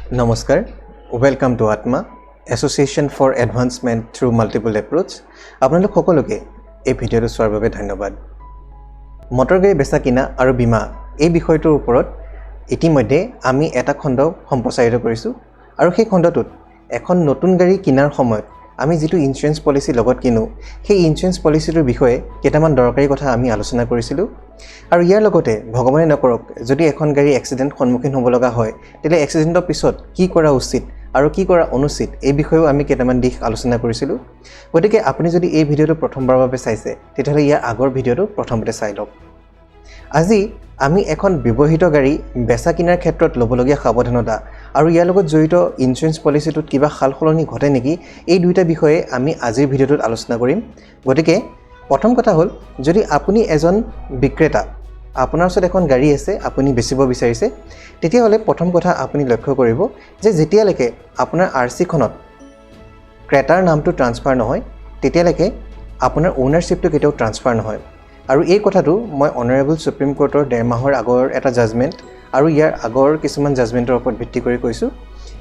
নমস্কাৰ welcome to Atma association for advancement through multiple approach আপোনালোক সকলোকে এই ভিডিঅ'টো চোৱাৰ বাবে ধন্যবাদ মটৰ গাড়ী বেচা কিনা আৰু বীমা এই বিষয়টোৰ ওপৰত ইতিমধ্যে আমি এটা খণ্ড সম্প্ৰচাৰিত কৰিছোঁ আৰু সেই খণ্ডটোত এখন নতুন গাড়ী কিনাৰ সময়ত আমি যেটো ইনস্যুৰেন্স পলিচি লগত কিনো সেই ইনস্যুৰেন্স পলিচিটোৰ বিষয়ে কেইটামান দৰকাৰী কথা আমি আলোচনা কৰিছিলোঁ আৰু ইয়াৰ লগতে ভগৱানে নকৰক যদি এখন গাড়ী এক্সিডেন্ট সন্মুখীন হ'ব লগা হয় তেলে এক্সিডেন্টৰ পিছত কি কৰা উচিত আৰু কি কৰা অনুচিত এই বিষয়েও আমি কেইটামান দিশ আলোচনা কৰিছিলোঁ গতিকে আপুনি যদি এই ভিডিঅ'টো প্ৰথমবাৰৰ বাবে চাইছে তেতিয়াহ'লে ইয়াৰ আগৰ ভিডিঅ'টো প্ৰথমতে চাই লওক আজি আমি এখন ব্যৱহৃত গাড়ী বেচা কিনাৰ ক্ষেত্ৰত ল'বলগীয়া সাৱধানতা আৰু ইয়াৰ লগত জড়িত ইনস্যুৰেন্স পলিচিটোত কিবা সালসলনি ঘটে নেকি এই দুইটা বিষয়ে আমি আজিৰ ভিডিঅ'টোত আলোচনা কৰিম গতিকে প্ৰথম কথা হ'ল যদি আপুনি এজন বিক্ৰেতা আপোনাৰ ওচৰত এখন গাড়ী আছে আপুনি বেচিব বিচাৰিছে তেতিয়াহ'লে প্ৰথম কথা আপুনি লক্ষ্য কৰিব যে যেতিয়ালৈকে আপোনাৰ আৰচি খনত ক্ৰেতাৰ নামটো ট্ৰান্সফাৰ নহয় তেতিয়ালৈকে আপোনাৰ ওনাৰশ্বিপটো কেতিয়াও ট্ৰান্সফাৰ নহয় আৰু এই কথাটো মই অনাৰেবল সুপ্ৰিম কোৰ্টৰ 1.5 মাহৰ আগৰ এটা জাজমেন্ট আৰু ইয়াৰ আগৰ কিছুমান জাজমেন্টৰ ওপৰত ভিত্তি কৰি কৈছো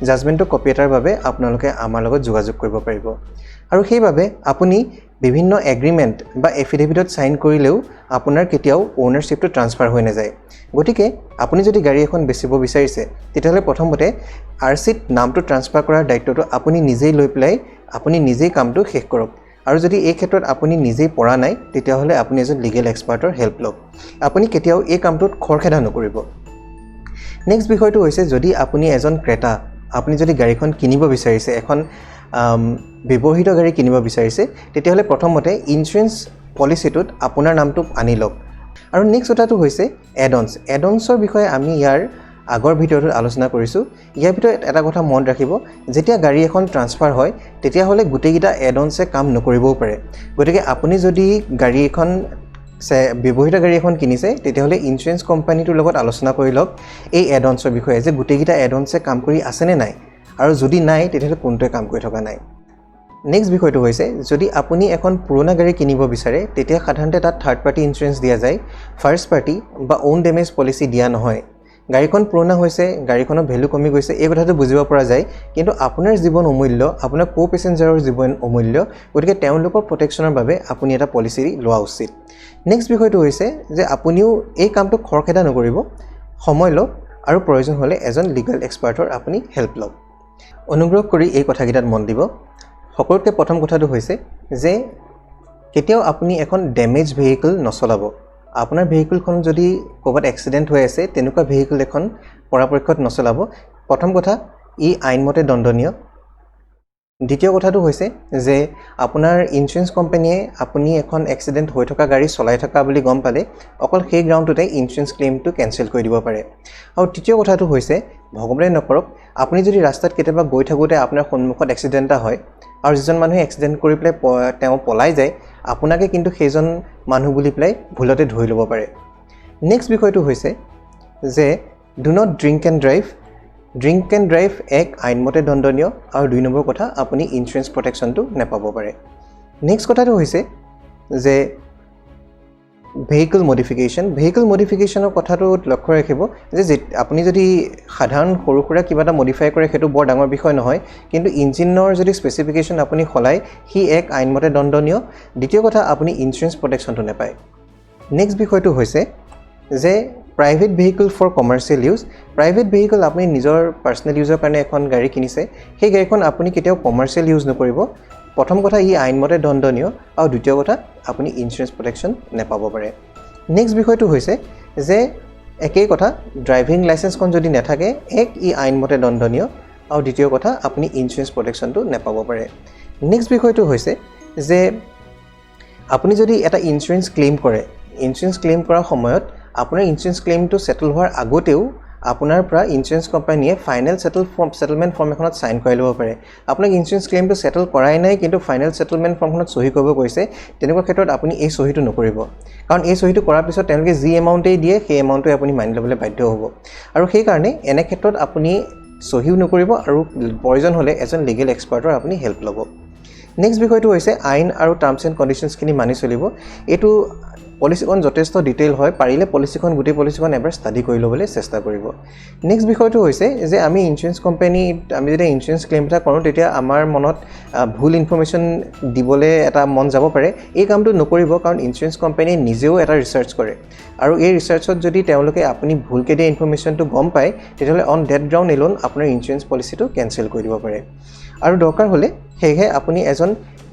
জাজমেন্টৰ কপি এটাৰ বাবে আপোনালোকে আমাৰ লগত যোগাযোগ কৰিব পাৰিব আৰু সেইভাবে আপুনি বিভিন্ন এগ্ৰিমেন্ট বা এফিডেভিটত সাইন কৰিলেও আপোনাৰ কেতিয়াও ওনাৰশ্বিপটো ট্ৰান্সফাৰ হৈ নাযায় গতিকে আপুনি যদি গাড়ী এখন বেচিব বিচাৰিছে তেতিয়াহ'লে প্ৰথমতে আৰচিত নামটো ট্ৰান্সফাৰ কৰাৰ দায়িত্বটো আপুনি নিজেই লৈ পেলাই আপুনি নিজেই কামটো শেষ কৰক আৰু যদি এই ক্ষেত্ৰত আপুনি নিজেই পৰা নাই তেতিয়াহ'লে আপুনি এজন লিগেল এক্সপাৰ্টৰ হেল্প লওক আপুনি কেতিয়াও এই কামটোত খৰখেদা নকৰিব নেক্সট বিষয়টো হৈছে যদি আপুনি এজন ক্ৰেতা আপুনি যদি গাড়ীখন কিনিব বিচাৰিছে এখন ব্যৱহৃত গাড়ী কিনিব বিচাৰিছে তেতিয়াহ'লে প্ৰথমতে ইনস্যুৰেন্স পলিচিটোত আপোনাৰ নামটো আনি লওক আৰু নেক্সট কথাটো হৈছে এডনছৰ বিষয়ে আমি ইয়াৰ আগৰ ভিডিঅ'টোত আলোচনা কৰিছো ইয়াৰ ভিতৰত এটা কথা মন ৰাখিব যেতিয়া গাড়ী এখন ট্ৰান্সফাৰ হয় তেতিয়াহ'লে গোটেইকিটা এডনছে কাম নকৰিবও পাৰে গতিকে আপুনি যদি গাড়ী এখন ব্যৱহৃত গাড়ী এখন কিনিছে তেতিয়াহ'লে ইনস্যুৰেন্স কোম্পানীটোৰ লগত আলোচনা কৰি লওক এই এডনছৰ বিষয়ে যে গোটেইকিটা এডনছে কাম কৰি আছে নে নাই আৰু যদি নাই তেতিয়াহ'লে কোনটোৱে কাম কৰি থকা নাই নেক্সট বিষয়টো হৈছে যদি আপুনি এখন পুৰণা গাড়ী কিনিব বিচাৰে তেতিয়া সাধাৰণতে তাত থাৰ্ড পাৰ্টি ইনস্যুৰেন্স দিয়া যায় ফাৰ্ষ্ট পাৰ্টি বা ওন ডেমেজ পলিচি দিয়া নহয় গাড়ীখন পুৰণা হৈছে গাড়ীখনৰ ভ্যালু কমি গৈছে এই কথাটো বুজিব পৰা যায় কিন্তু আপোনাৰ জীৱন অমূল্য আপোনাৰ কো পেসেঞ্জাৰৰ জীৱন অমূল্য গতিকে তেওঁলোকৰ প্ৰটেকচনৰ বাবে আপুনি এটা পলিচি লোৱা উচিত নেক্সট বিষয়টো হৈছে যে আপুনিও এই কামটো খৰখেদা নকৰিব সময় লওক আৰু প্ৰয়োজন হ'লে এজন লিগেল এক্সপাৰ্টৰ আপুনি হেল্প লওক অনুগ্ৰহ কৰি এই কথাকিটাত মন দিব সকলোতকৈ প্ৰথম কথাটো হৈছে যে কেতিয়াও আপুনি এখন ড্যামেজ ভেহিকল নচলাব আপোনাৰ ভেহিকলখন যদি ক'ৰবাত এক্সিডেন্ট হৈ আছে তেনেকুৱা ভেহিকল এখন পৰাপক্ষত নচলাব প্ৰথম কথা ই আইনমতে দণ্ডনীয় দ্বিতীয় কথাটো হৈছে যে আপোনাৰ ইনস্যুৰেন্স কোম্পানীয়ে আপুনি এখন এক্সিডেন্ট হৈ থকা গাড়ী চলাই থকা বুলি গম পালে অকল সেই গ্ৰাউণ্ডতে ইনস্যুৰেন্স ক্লেইমটো কেনসেল কৰি দিব পাৰে আৰু তৃতীয় কথাটো হৈছে ভগৱানে নকৰক আপুনি যদি ৰাস্তাত কেতিয়াবা গৈ থাকোতে আপোনাৰ সন্মুখত এক্সিডেন্ট হয় আৰু যিজন মানুহে এক্সিডেন্ট কৰি পেলাই তেওঁ পলাই যায় আপোনাকে কিন্তু সেইজন মানুহ বুলি পেলাই ভুলতে ধৰি ল'ব পাৰে নেক্সট বিষয়টো হৈছে যে do not drink and drive এক আইনমতে দণ্ডনীয় আৰু দুই নম্বৰ কথা আপুনি ইনস্যুৰেন্স প্ৰটেকচনটো নেপাব পাৰে নেক্সট কথাটো হৈছে যে ভেহিকল মডিফিকেশ্যনৰ কথাটো লক্ষ্য ৰাখিব যে আপুনি যদি সাধাৰণ সৰু সুৰা কিবা এটা মডিফাই কৰে সেইটো বৰ ডাঙৰ বিষয় নহয় কিন্তু ইঞ্জিনৰ যদি স্পেচিফিকেশ্যন আপুনি সলাই হি এক আইনমতে দণ্ডনীয় দ্বিতীয় কথা আপুনি ইনস্যুৰেন্স প্ৰটেকচনটো নেপায় নেক্সট বিষয়টো হৈছে যে private vehicle for commercial use private vehicle আপুনি নিজৰ পাৰ্সোনেল ইউজৰ কাৰণে এখন গাড়ী কিনিছে সেই গাড়ীখন আপুনি কেতিয়াও কমাৰ্চিয়েল ইউজ নকৰিব প্ৰথম কথা ই আইনমতে দণ্ডনীয় আৰু দ্বিতীয় কথা আপুনি ইনস্যুৰেন্স প্ৰটেকচন নেপাব পাৰে নেক্সট বিষয়টো হৈছে যে একেই কথা ড্ৰাইভিং লাইসেন্সখন যদি নাথাকে ই আইনমতে দণ্ডনীয় আৰু দ্বিতীয় কথা আপুনি ইনস্যুৰেন্স প্ৰটেকচনটো নেপাব পাৰে নেক্সট বিষয়টো হৈছে যে আপুনি যদি এটা ইনস্যুৰেন্স ক্লেইম কৰাৰ সময়ত আপোনাৰ ইনস্যুৰেন্স ক্লেইমটো সেটেল হোৱাৰ আগতেও আপোনাৰ পৰা ইনস্যুৰেন্স কোম্পানীয়ে ফাইনেল সেটেলমেন্ট ফৰ্ম এখনত সাইন কৰি ল'ব পাৰে আপোনাক ইনস্যুৰেন্স ক্লেইমটো সেটেল কৰাই নাই কিন্তু ফাইনেল সেটেলমেন্ট ফৰ্মখনত সহি কৰিব কৈছে তেনেকুৱা ক্ষেত্ৰত আপুনি এই সহিটো নকৰিব কাৰণ এই সহিটো কৰাৰ পিছত তেওঁলোকে যি এমাউণ্টেই দিয়ে সেই এমাউণ্টটো আপুনি মানি ল'বলৈ বাধ্য হ'ব আৰু সেই কাৰণে এনে ক্ষেত্ৰত আপুনি সহিও নকৰিব আৰু প্ৰয়োজন হ'লে এজন লিগেল এক্সপাৰ্টৰ আপুনি হেল্প ল'ব নেক্সট বিষয়টো হৈছে আইন আৰু টাৰ্মছ এণ্ড কণ্ডিশ্যনছখিনি মানি চলিব এইটো পলিচিখন যথেষ্ট ডিটেইল হয় পাৰিলে পলিচিখন গোটেই পলিচিখন এবাৰ ষ্টাডি কৰি ল'বলৈ চেষ্টা কৰিব নেক্সট বিষয়টো হৈছে যে আমি ইঞ্চুৰেঞ্চ কোম্পানীত আমি যেতিয়া ইঞ্চুৰেঞ্চ ক্লেইম এটা কৰোঁ তেতিয়া আমাৰ মনত ভুল ইনফৰমেশ্যন দিবলৈ এটা মন যাব পাৰে এই কামটো নকৰিব কাৰণ ইঞ্চুৰেঞ্চ কোম্পানীয়ে নিজেও এটা ৰিচাৰ্চ কৰে আৰু এই ৰিচাৰ্চত যদি তেওঁলোকে আপুনি ভুলকৈ দিয়া ইনফৰমেশ্যনটো গম পায় তেতিয়াহ'লে অন ডেট গ্ৰাউণ্ড এলোন আপোনাৰ ইঞ্চুৰেঞ্চ পলিচিটো কেঞ্চেল কৰি দিব পাৰে আৰু দৰকাৰ হ'লে সেয়েহে আপুনি এজন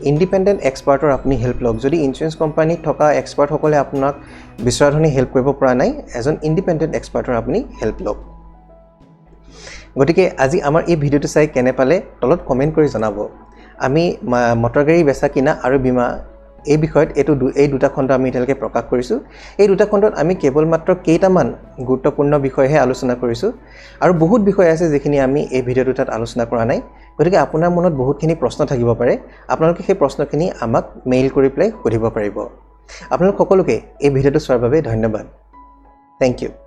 ইণ্ডিপেণ্ডেণ্ট এক্সপাৰ্টৰ আপুনি হেল্প লওক যদি ইঞ্চুৰেঞ্চ কোম্পানীত থকা এক্সপাৰ্টসকলে আপোনাক বিচৰা ধৰণে হেল্প কৰিব পৰা নাই এজন ইণ্ডিপেণ্ডেণ্ট এক্সপাৰ্টৰ আপুনি হেল্প লওক গতিকে আজি আমাৰ এই ভিডিঅ'টো চাই কেনে পালে তলত কমেণ্ট কৰি জনাব আমি মটৰ গাড়ী বেচা কিনা আৰু বীমা এই বিষয়ত এই দুটা খণ্ড আমি এতিয়ালৈকে প্ৰকাশ কৰিছোঁ এই দুটা খণ্ডত আমি কেৱল মাত্ৰ কেইটামান গুৰুত্বপূৰ্ণ বিষয়হে আলোচনা কৰিছোঁ আৰু বহুত বিষয় আছে যিখিনি আমি এই ভিডিঅ'টোত আলোচনা কৰা নাই গতিকে আপোনাৰ মনত বহুতখিনি প্ৰশ্ন থাকিব পাৰে আপোনালোকে সেই প্ৰশ্নখিনি আমাক মেইল কৰি পেলাই সুধিব পাৰিব আপোনালোক সকলোকে এই ভিডিঅ'টো চোৱাৰ বাবে ধন্যবাদ থেংক ইউ